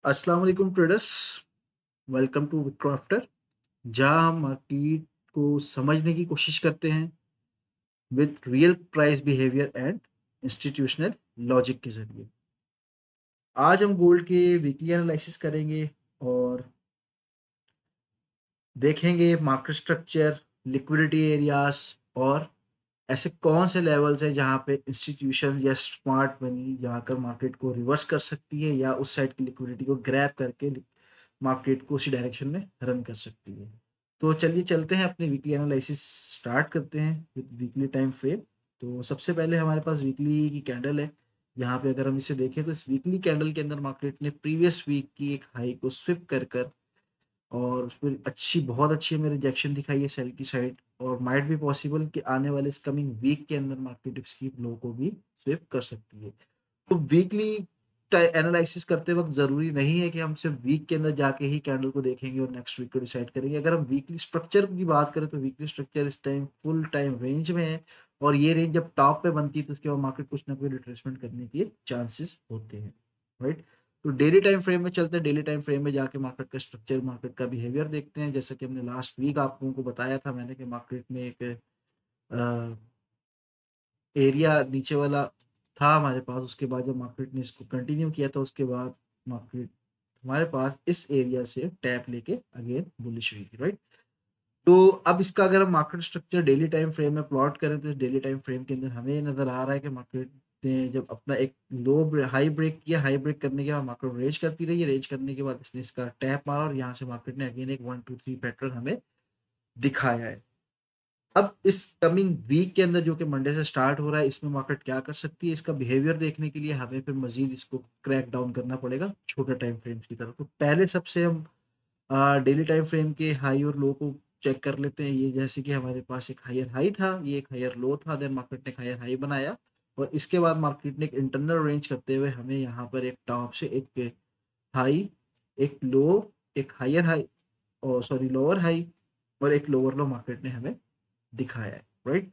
अस्सलाम वालेकुम traders. Welcome to विक्राफ्टर, जहां हम मार्केट को समझने की कोशिश करते हैं with real price behaviour and institutional logic के जरिए। आज हम गोल्ड के वीकली एनालिसिस करेंगे और देखेंगे मार्केट स्ट्रक्चर, लिक्विडिटी एरियाज और ऐसे कौन से लेवल्स हैं जहां पे इंस्टीट्यूशन या स्मार्ट मनी जाकर मार्केट को रिवर्स कर सकती है या उस साइड की लिक्विडिटी को ग्रैब करके मार्केट को उसी डायरेक्शन में रन कर सकती है। तो चलिए चलते हैं, अपने वीकली एनालिसिस स्टार्ट करते हैं विद वीकली टाइम फ्रेम। तो सबसे पहले हमारे पास वीकली की कैंडल है। यहाँ पे अगर हम इसे देखें तो इस वीकली कैंडल के अंदर मार्केट ने प्रीवियस वीक की एक हाई को स्विप कर कर और उस पर बहुत अच्छी हमें रिजेक्शन दिखाई है सेल की साइड, और माइट भी पॉसिबल कि आने वाले इस कमिंग वीक के अंदर मार्केट इसकी लो को भी स्विप कर सकती है। तो वीकली एनालिसिस करते वक्त जरूरी नहीं है कि हम सिर्फ वीक के अंदर जाके ही कैंडल को देखेंगे और नेक्स्ट वीक को डिसाइड करेंगे। अगर हम वीकली स्ट्रक्चर की बात करें तो वीकली स्ट्रक्चर इस टाइम फुल टाइम रेंज में है, और ये रेंज जब टॉप पे बनती है तो उसके बाद मार्केट कुछ ना कुछ रिट्रेसमेंट करने के चांसेस होते हैं, राइट। तो डेली टाइम फ्रेम में चलते हैं। डेली टाइम फ्रेम में जाके मार्केट का स्ट्रक्चर, मार्केट का बिहेवियर देखते हैं। जैसा कि हमने लास्ट वीक आप लोगों को बताया था मैंने कि मार्केट में एक एरिया नीचे वाला था हमारे पास, उसके बाद जब मार्केट ने इसको कंटिन्यू किया था उसके बाद मार्केट हमारे पास इस एरिया से टैप लेके अगेन बुलिश हुई थी, राइट। तो अब इसका अगर हम market structure daily time frame में प्लॉट करें तो डेली टाइम फ्रेम के अंदर हमें ये नजर आ रहा है कि मार्केट ने जब अपना एक हाई ब्रेक किया, हाई ब्रेक करने के बाद मार्केट रेंज करती रही है। रेंज करने के बाद इसने इसका टैप मारा और यहाँ से मार्केट ने अगेन एक 1 2 3 पैटर्न हमें दिखाया है। अब इस कमिंग वीक के अंदर जो कि मंडे से स्टार्ट हो रहा है, इसमें मार्केट क्या कर सकती है, इसका बिहेवियर देखने के लिए हमें फिर मजीद इसको क्रैक डाउन करना पड़ेगा छोटे टाइम फ्रेम्स की तरफ। तो पहले सबसे हम डेली टाइम फ्रेम के हाई और लो को चेक कर लेते हैं। ये जैसे कि हमारे पास एक हायर हाई था, ये एक हायर लो था, देन मार्केट ने एक हायर हाई बनाया और इसके बाद मार्केट ने एक इंटरनल रेंज करते हुए हमें यहाँ पर एक टॉप से एक हाई, एक लो, एक हायर हाई और सॉरी लोअर हाई और एक लोअर लो मार्केट ने हमें दिखाया है, राइट।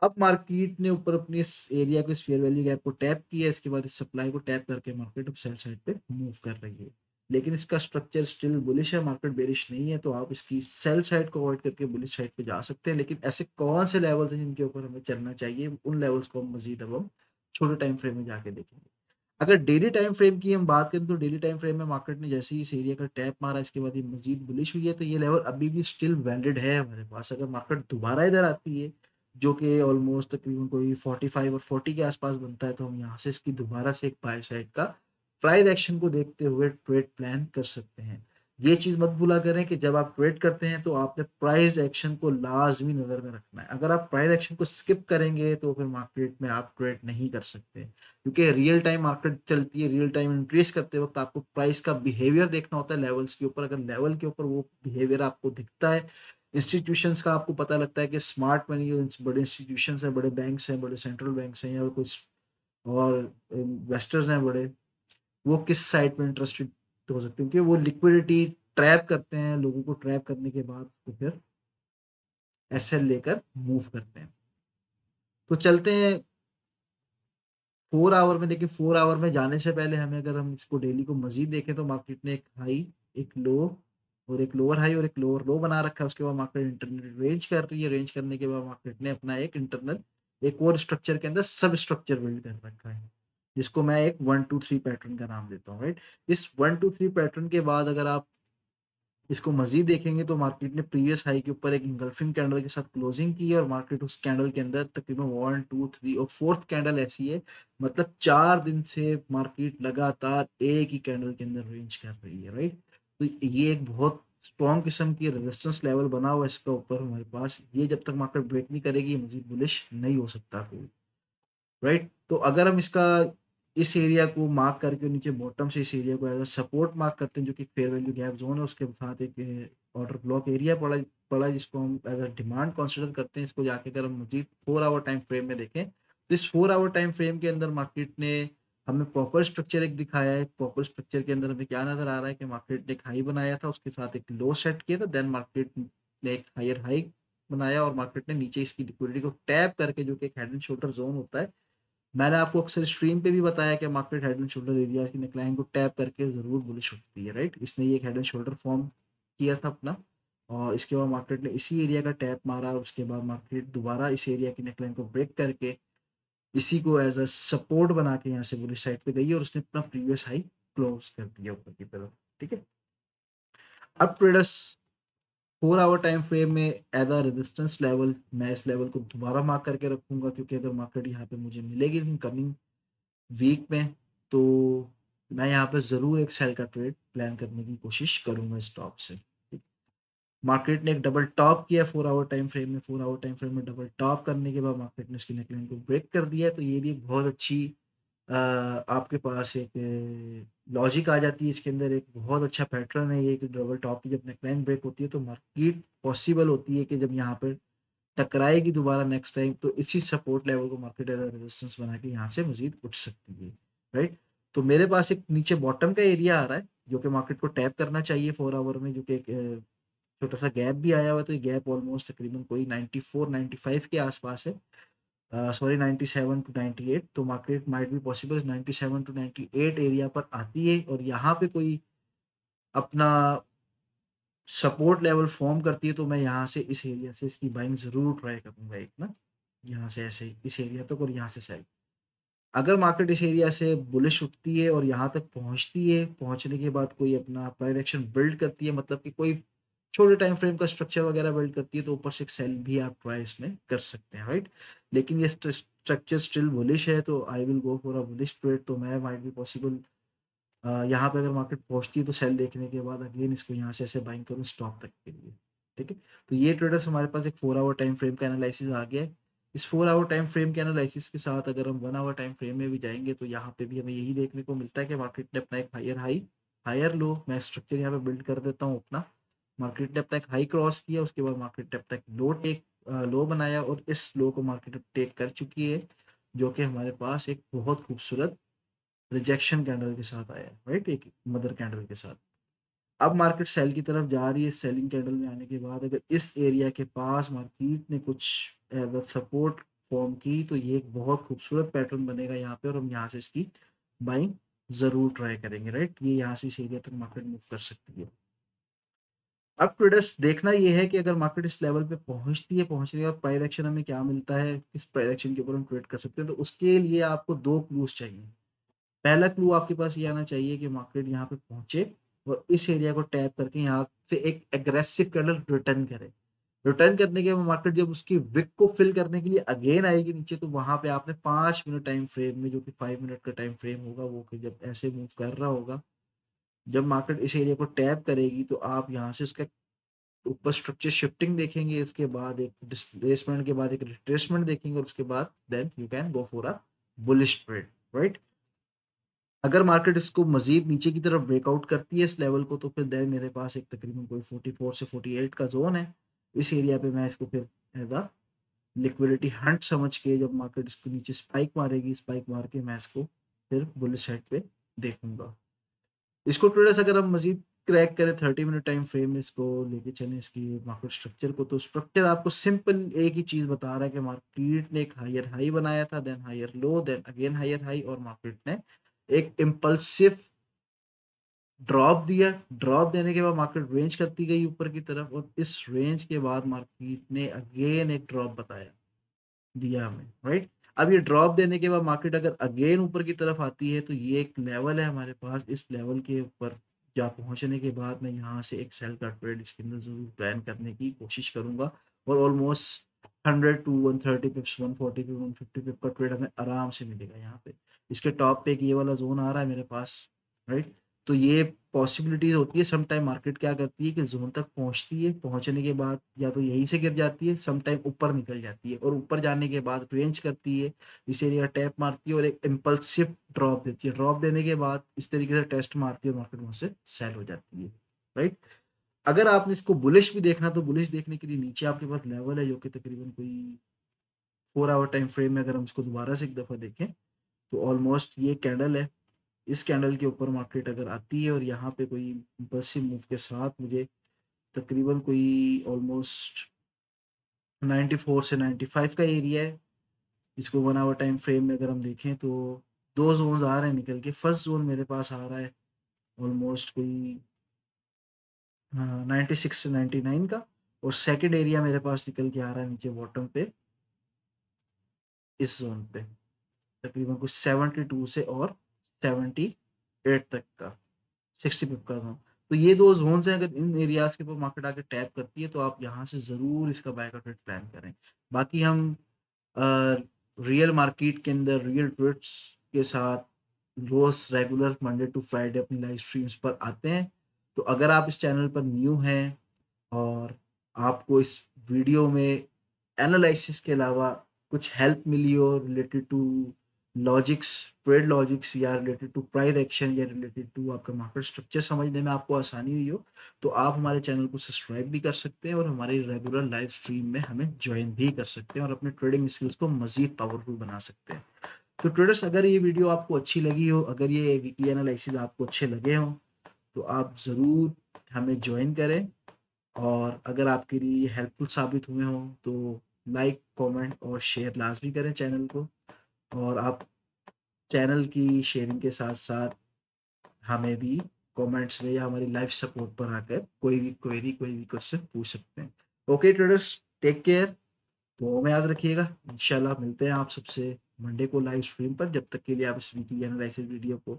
अब मार्केट ने ऊपर अपनी इस एरिया को, इस फेयर वैल्यू गैप को टैप किया, इसके बाद इस सप्लाई को टैप करके मार्केट अब सेल साइड पे मूव कर रही है। लेकिन इसका स्ट्रक्चर स्टिल बुलिश है, मार्केट बेरिश नहीं है, तो आप इसकी सेल साइड को अवॉइड करके बुलिश साइड पे जा सकते हैं। लेकिन ऐसे कौन से लेवल्स हैं जिनके ऊपर हमें चलना चाहिए, उन लेवल्स को हम मजीद अब हम छोटे टाइम फ्रेम में जाके देखेंगे। अगर डेली टाइम फ्रेम की हम बात करें तो डेली टाइम फ्रेम में मार्केट ने जैसे ही इस एरिया का टैप मारा, इसके बाद ये मजीद बुलिश हुई है, तो ये लेवल अभी भी स्टिल वैलिड है हमारे पास। अगर मार्केट दोबारा इधर आती है जो कि ऑलमोस्ट तकरीबन कोई 45 और 40 के आसपास बनता है, तो हम यहाँ से इसकी दोबारा से एक बाय साइड का प्राइस एक्शन को देखते हुए ट्रेड प्लान कर सकते हैं। ये चीज मत भूला करें कि जब आप ट्रेड करते हैं तो आपने प्राइस एक्शन को लाजमी नजर में रखना है। अगर आप प्राइस एक्शन को स्किप करेंगे तो फिर मार्केट में आप ट्रेड नहीं कर सकते, क्योंकि रियल टाइम मार्केट चलती है। रियल टाइम इंट्रेस करते वक्त आपको प्राइस का बिहेवियर देखना होता है लेवल्स के ऊपर। अगर लेवल के ऊपर वो बिहेवियर आपको दिखता है, इंस्टीट्यूशंस का आपको पता लगता है कि स्मार्ट मनी, बड़े इंस्टीट्यूशंस हैं, बड़े बैंक्स हैं, बड़े सेंट्रल बैंक्स हैं या कुछ और इन्वेस्टर्स हैं बड़े, वो किस साइड पे इंटरेस्टेड हो सकते हैं, क्योंकि वो लिक्विडिटी ट्रैप करते हैं। लोगों को ट्रैप करने के बाद तो फिर एसएल लेकर मूव करते हैं। तो चलते हैं 4 आवर में। देखिए 4 आवर में जाने से पहले हमें, अगर हम इसको डेली को मजीद देखें तो मार्केट ने एक हाई, एक लो और एक लोअर हाई और एक लोअर लो बना रखा है। उसके बाद मार्केट इंटरनल रेंज कर रही है। रेंज करने के बाद मार्केट ने अपना एक इंटरनल, एक और स्ट्रक्चर के अंदर सब स्ट्रक्चर बिल्ड कर रखा है, जिसको मैं एक 1 2 3 पैटर्न का नाम देता हूँ, राइट। इस 1 2 3 पैटर्न के बाद अगर आप इसको मजीद देखेंगे तो मार्केट ने प्रीवियस हाई के ऊपर एक इंगल्फिंग कैंडल के साथ क्लोजिंग की है और मार्केट उस कैंडल के अंदर तकरीबन 1 2 3 और फोर्थ कैंडल ऐसी है, मतलब 4 दिन से मार्केट लगातार एक ही कैंडल के अंदर रेंज कर रही है, राइट। तो ये एक बहुत स्ट्रॉन्ग किस्म की रेजिस्टेंस लेवल बना हुआ है इसका ऊपर हमारे पास। ये जब तक मार्केट ब्रेक नहीं करेगी मजीद बुलिश नहीं हो सकता कोई, राइट। तो अगर हम इसका इस एरिया को मार्क करके नीचे बॉटम से इस एरिया को एज अ सपोर्ट मार्क करते हैं, जो कि फेयर वैल्यू गैप जोन है, उसके साथ एक ऑर्डर ब्लॉक एरिया पड़ा पड़ा जिसको हम एज अ डिमांड कंसिडर करते हैं। इसको जाके अगर हम मजीद 4 आवर टाइम फ्रेम में देखें तो इस 4 आवर टाइम फ्रेम के अंदर मार्केट ने हमें प्रॉपर स्ट्रक्चर एक दिखाया है। प्रॉपर स्ट्रक्चर के अंदर हमें क्या नजर आ रहा है कि मार्केट ने एक हाई बनाया था, उसके साथ एक लो सेट किया था, देन मार्केट ने एक हायर हाई बनाया और मार्केट ने नीचे इसकी लिक्विडिटी को टैप करके, जो कि एक हेड एंड शोल्डर जोन होता है, मैंने आपको अक्सर स्ट्रीम पे भी बताया कि market head and shoulder area की नेकलाइन को टैप करके ज़रूर बुलिश उठती है, राइट। इसने ये एक हेड एंड शोल्डर फॉर्म किया था अपना, और इसके बाद मार्केट ने इसी एरिया का टैप मारा, और उसके बाद मार्केट दोबारा इस एरिया की नेकलाइन को ब्रेक करके इसी को एज अ सपोर्ट बना के यहाँ से बुलिश साइड पे गई, और उसने अपना प्रीवियस हाई क्लोज कर दिया ऊपर की तरफ, ठीक है। अब ट्रेडर्स 4 आवर टाइम फ्रेम में एज अ रेजिस्टेंस लेवल मैं इस लेवल को दोबारा मार्क करके रखूंगा, क्योंकि अगर मार्केट यहाँ पे मुझे मिलेगी इन कमिंग वीक में, तो मैं यहाँ पे ज़रूर एक सेल का ट्रेड प्लान करने की कोशिश करूंगा स्टॉप से। मार्केट ने एक डबल टॉप किया 4 आवर टाइम फ्रेम में, 4 आवर टाइम फ्रेम में डबल टॉप करने के बाद मार्केट ने उसकी नेकलाइन को ब्रेक कर दिया है, तो ये भी एक बहुत अच्छी आपके पास एक लॉजिक आ जाती है इसके अंदर, एक बहुत अच्छा पैटर्न है ये कि डबल टॉप की जब नेकलाइन ब्रेक होती है तो मार्केट पॉसिबल होती है कि जब यहाँ पर टकराएगी दोबारा नेक्स्ट टाइम, तो इसी सपोर्ट लेवल को मार्केट एज रेजिस्टेंस बना के यहाँ से मजीद उठ सकती है, राइट। तो मेरे पास एक नीचे बॉटम का एरिया आ रहा है जो कि मार्केट को टैप करना चाहिए 4 आवर में, जो कि एक छोटा सा गैप भी आया हुआ है, तो ये गैप ऑलमोस्ट तकरीबन कोई 94 95 के आसपास है, सॉरी 97 टू 98, तो market might be possible 97 to 98 area पर आती है और यहाँ पे कोई अपना सपोर्ट लेवल फॉर्म करती है, तो मैं यहाँ से इस एरिया से इसकी बाइंग जरूर ट्राई करूंगा एक ना, यहाँ से ऐसे ही इस एरिया तक और यहाँ से सेल। अगर मार्केट इस एरिया से बुलिश उठती है और यहाँ तक पहुँचती है, पहुँचने के बाद कोई अपना प्राइस एक्शन बिल्ड करती है, मतलब कि कोई छोटे टाइम फ्रेम का स्ट्रक्चर वगैरह बिल्ड करती है, तो ऊपर से एक सेल भी आप ट्राई इसमें कर सकते हैं, राइट। लेकिन ये स्ट्रक्चर स्टिल बुलिश है, तो I will go for a bullish trade, तो मैं माइट बी पॉसिबल यहाँ पे अगर मार्केट पहुंचती है तो सेल देखने के बाद अगेन इसको यहाँ से ऐसे बाइंग करूँ स्टॉप तक के लिए, ठीक है। तो ये ट्रेडर्स हमारे पास एक 4 आवर टाइम फ्रेम का एनालिसिस आ गया है। इस 4 आवर टाइम फ्रेम के एनालिसिस के साथ अगर हम 1 आवर टाइम फ्रेम में भी जाएंगे, तो यहाँ पे भी हमें यही देखने को मिलता है कि मार्केट ने अपना एक हायर हाई हायर लो, मैं स्ट्रक्चर यहाँ पे बिल्ड कर देता हूँ अपना। मार्केट ने अपना एक हाई क्रॉस किया, उसके बाद मार्केट ने अपना एक लो बनाया, और इस लो को मार्केट टेक कर चुकी है, जो कि हमारे पास एक बहुत खूबसूरत रिजेक्शन कैंडल के साथ आया है, राइट, एक मदर कैंडल के साथ। अब मार्केट सेल की तरफ जा रही है, सेलिंग कैंडल में आने के बाद अगर इस एरिया के पास मार्केट ने कुछ सपोर्ट फॉर्म की, तो ये एक बहुत खूबसूरत पैटर्न बनेगा यहाँ पे, और हम यहाँ से इसकी बाइंग जरूर ट्राई करेंगे, राइट। ये यहाँ से इस एरिया तक मार्केट मूव कर सकती है। अब ट्रेडर्स देखना ये है कि अगर मार्केट इस लेवल पे पहुंचती है, पहुंचने के बाद प्राइस एक्शन हमें क्या मिलता है, किस प्राइस एक्शन के ऊपर हम ट्रेड कर सकते हैं, तो उसके लिए आपको दो क्लूज चाहिए। पहला क्लू आपके पास ये आना चाहिए कि मार्केट यहाँ पे पहुंचे और इस एरिया को टैप करके यहाँ से एक एग्रेसिव कैंडल रिटर्न करे। रिटर्न करने के बाद मार्केट जब उसकी विक को फिल करने के लिए अगेन आएगी नीचे, तो वहां पे आपने 5 मिनट टाइम फ्रेम में, जो कि 5 मिनट का टाइम फ्रेम होगा, वो कि जब ऐसे मूव कर रहा होगा, जब मार्केट इस एरिया को टैप करेगी, तो आप यहाँ से उसका ऊपर स्ट्रक्चर शिफ्टिंग देखेंगे, इसके बाद एक डिस्प्लेसमेंट के बाद एक रिट्रेसमेंट देखेंगे, और उसके बाद then you can go for a bullish trade, right. अगर मार्केट इसको मजीद नीचे की तरफ ब्रेकआउट करती है इस लेवल को, तो फिर देन मेरे पास एक तकरीबन कोई 44 से 48 का जोन है। इस एरिया पे मैं इसको फिर एज अ लिक्विडिटी हंट समझ के, जब मार्केट इसको नीचे स्पाइक मारेगी, स्पाइक मार के मैं इसको फिर बुलिश साइड पे देखूंगा। इसको ट्रेडर्स अगर हम मजीद क्रैक करें 30 मिनट टाइम फ्रेम में, इसको लेके चलें इसकी मार्केट स्ट्रक्चर को, तो स्ट्रक्चर आपको सिंपल एक ही चीज बता रहा है कि मार्केट ने एक हायर हाई बनाया था, then higher low, then again higher high, और मार्केट ने एक इम्पल्सिव ड्रॉप दिया। ड्रॉप देने के बाद मार्केट रेंज करती गई ऊपर की तरफ, और इस रेंज के बाद मार्केट ने अगेन एक ड्रॉप बताया दिया हमें, राइट। अब ये ड्रॉप देने के बाद मार्केट अगर अगेन ऊपर की तरफ आती है, तो ये एक लेवल है हमारे पास, इस लेवल के ऊपर जा पहुंचने के बाद मैं यहाँ से एक सेल का ट्रेड इसके अंदर जरूर प्लान करने की कोशिश करूंगा, और ऑलमोस्ट 100 टू 130 पिप्स, 140 पे 150 पिप का ट्रेड हमें आराम से मिलेगा यहाँ पे। इसके टॉप पे एक ये वाला जोन आ रहा है मेरे पास, राइट। तो ये पॉसिबिलिटीज होती है, सम टाइम मार्केट क्या करती है कि जोन तक पहुंचती है, पहुंचने के बाद या तो यहीं से गिर जाती है, सम टाइम ऊपर निकल जाती है, और ऊपर जाने के बाद रेंज करती है, इस एरिया टैप मारती है और एक इम्पल्सिव ड्रॉप देती है। ड्रॉप देने के बाद इस तरीके से टेस्ट मारती है और मार्केट वहां से सेल हो जाती है, राइट। अगर आपने इसको बुलिश भी देखना, तो बुलिश देखने के लिए नीचे आपके पास लेवल है, जो कि तकरीबन कोई 4 आवर टाइम फ्रेम में अगर हम इसको दोबारा से एक दफा देखें, तो ऑलमोस्ट ये कैंडल है। इस कैंडल के ऊपर मार्केट अगर आती है और यहाँ पे कोई इम्पल्सिव मूव के साथ मुझे तकरीबन कोई ऑलमोस्ट 94 से 95 का एरिया है, इसको 1 आवर टाइम फ्रेम में अगर हम देखें तो 2 ज़ोन्स आ रहे हैं निकल के। फर्स्ट ज़ोन मेरे पास आ रहा है ऑलमोस्ट कोई 96 से 99 का, और सेकंड एरिया मेरे पास निकल के आ रहा है नीचे बॉटम पे इस ज़ोन पे, तकरीबन कुछ 72 से और 78 तक का, 60 पिप का ज़ोन। तो ये 2 ज़ोन्स हैं, अगर इन एरियाज़ के ऊपर मार्केट आके टैप करती है तो आप यहाँ से ज़रूर इसका बाय का ट्रेड प्लान करें। बाकी हम रियल मार्केट के अंदर रियल ट्रेड्स के साथ रोज रेगुलर मंडे टू फ्राइडे अपनी लाइव स्ट्रीम्स पर आते हैं। तो अगर आप इस चैनल पर न्यू हैं और आपको इस वीडियो में एनालिसिस के अलावा कुछ हेल्प मिली हो related to logics, trade logics, या रिलेटेड टू प्राइस एक्शन, या रिलेटेड टू आपका मार्केट स्ट्रक्चर समझने में आपको आसानी हुई हो, तो आप हमारे चैनल को सब्सक्राइब भी कर सकते हैं और हमारे रेगुलर लाइव स्ट्रीम में हमें ज्वाइन भी कर सकते हैं और अपने ट्रेडिंग स्किल्स को मजीद पावरफुल बना सकते हैं। तो ट्रेडर्स, अगर ये वीडियो आपको अच्छी लगी हो, अगर ये वीकली एनालिसिस आपको अच्छे लगे हों, तो आप ज़रूर हमें ज्वाइन करें, और अगर आपके लिए ये हेल्पफुल साबित हुए हों तो लाइक, कमेंट और शेयर लाजमी करें चैनल को। और आप चैनल की शेयरिंग के साथ साथ हमें भी कमेंट्स में या हमारी लाइव सपोर्ट पर आकर कोई भी क्वेरी, कोई भी क्वेश्चन पूछ सकते हैं। ओके ट्रेडर्स, टेक केयर, तो में याद रखिएगा। इंशाल्लाह मिलते हैं आप सबसे मंडे को लाइव स्ट्रीम पर। जब तक के लिए आप इस वीकली एनालिसिस वीडियो को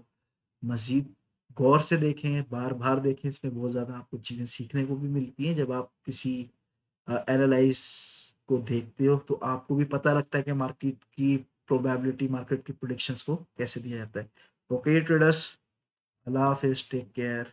मज़ीद गौर से देखें, बार-बार देखें, इसमें बहुत ज़्यादा आपको चीज़ें सीखने को भी मिलती हैं। जब आप किसी एनालाइज़ को देखते हो तो आपको भी पता लगता है कि मार्केट की प्रोबेबिलिटी, मार्केट की प्रेडिक्शंस को कैसे दिया जाता है। ओके ट्रेडर्स, अल्लाह हाफ़िज़, टेक केयर।